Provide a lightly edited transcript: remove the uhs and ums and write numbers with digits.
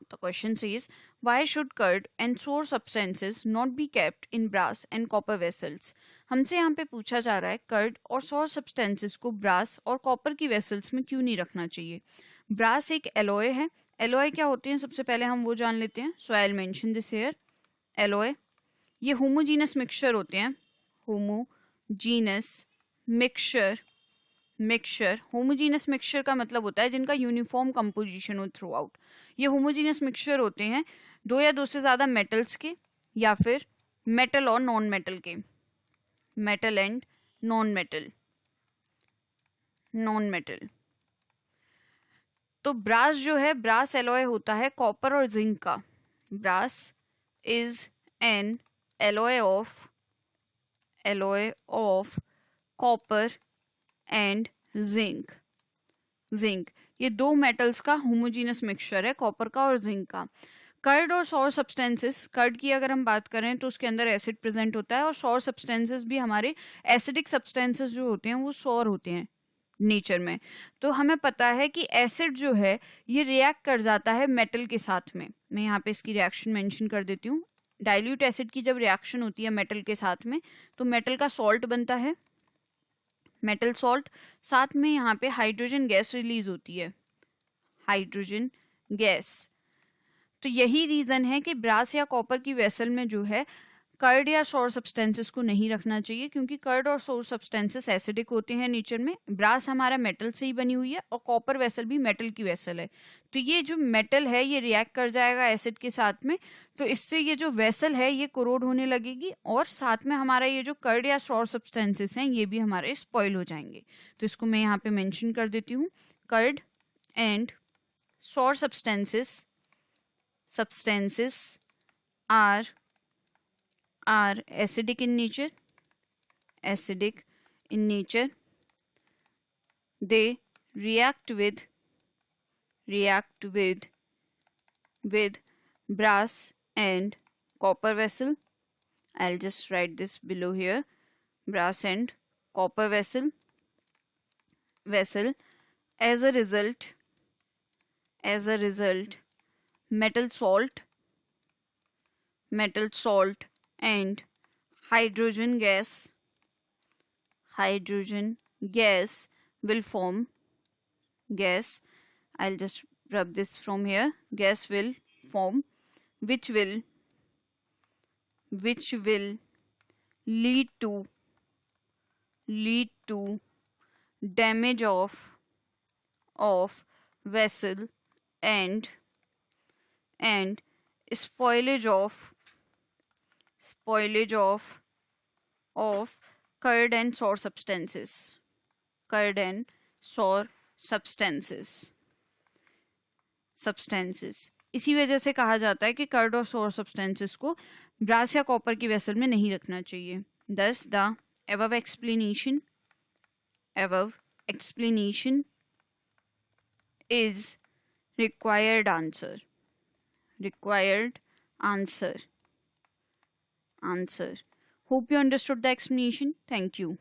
The question says, why should curd and sour substances not be kept in brass and copper vessels? हमसे यहाँ पे पूछा जा रहा है कर्ड और sour substances को ब्रास और कॉपर की वेसल्स में क्यों नहीं रखना चाहिए। ब्रास एक एलॉय है। एलॉय क्या होते हैं सबसे पहले हम वो जान लेते हैं। So I will mention this here. Alloy ये होमोजीनस मिक्सचर होते हैं। होमोजीनस मिक्सचर होमोजीनस मिक्सचर का मतलब होता है जिनका यूनिफॉर्म कंपोजिशन हो थ्रू आउट। ये होमोजीनस मिक्सचर होते हैं दो या दो से ज़्यादा मेटल्स के या फिर मेटल और नॉन मेटल के। Metal and non metal. तो ब्रास जो है, ब्रास एलॉय होता है कॉपर और जिंक का। Brass is an alloy of copper and zinc ये दो मेटल्स का होमोजीनस मिक्सचर है, कॉपर का और जिंक का। कर्ड और सॉर सब्सटेंसेस, कर्ड की अगर हम बात करें तो उसके अंदर एसिड प्रेजेंट होता है और सॉर सब्सटेंसेस भी हमारे एसिडिक सब्सटेंसेस जो होते हैं वो सॉर होते हैं नेचर में। तो हमें पता है कि एसिड जो है ये रिएक्ट कर जाता है मेटल के साथ में। मैं यहाँ पे इसकी रिएक्शन मेंशन कर देती हूँ। डाइल्यूट एसिड की जब रिएक्शन होती है मेटल के साथ में तो मेटल का सॉल्ट बनता है, मेटल सॉल्ट। साथ में यहाँ पे हाइड्रोजन गैस रिलीज होती है, हाइड्रोजन गैस। तो यही रीजन है कि ब्रास या कॉपर की वेसल में जो है कर्ड या सॉर सब्सटेंसेस को नहीं रखना चाहिए, क्योंकि कर्ड और सॉर सब्सटेंसेस एसिडिक होते हैं नेचर में। ब्रास हमारा मेटल से ही बनी हुई है और कॉपर वेसल भी मेटल की वेसल है। तो ये जो मेटल है ये रिएक्ट कर जाएगा एसिड के साथ में, तो इससे ये जो वेसल है ये कोरोड होने लगेगी और साथ में हमारा ये जो कर्ड या सॉर सब्सटेंसेस हैं ये भी हमारे स्पॉइल हो जाएंगे। तो इसको मैं यहाँ पे मेंशन कर देती हूँ। Curd and sour substances are acidic in nature. They react with brass and copper vessel. I'll just write this below here. Brass and copper vessel. As a result, metal salt and hydrogen gas will form. I'll just rub this from here. Gas will form, which will lead to damage of vessel and spoilage of curd and sour substances. इसी वजह से कहा जाता है कि curd और सोर substances को ब्रास या कॉपर की वेसल में नहीं रखना चाहिए। Thus the above explanation is required answer. Hope you understood the explanation. Thank you.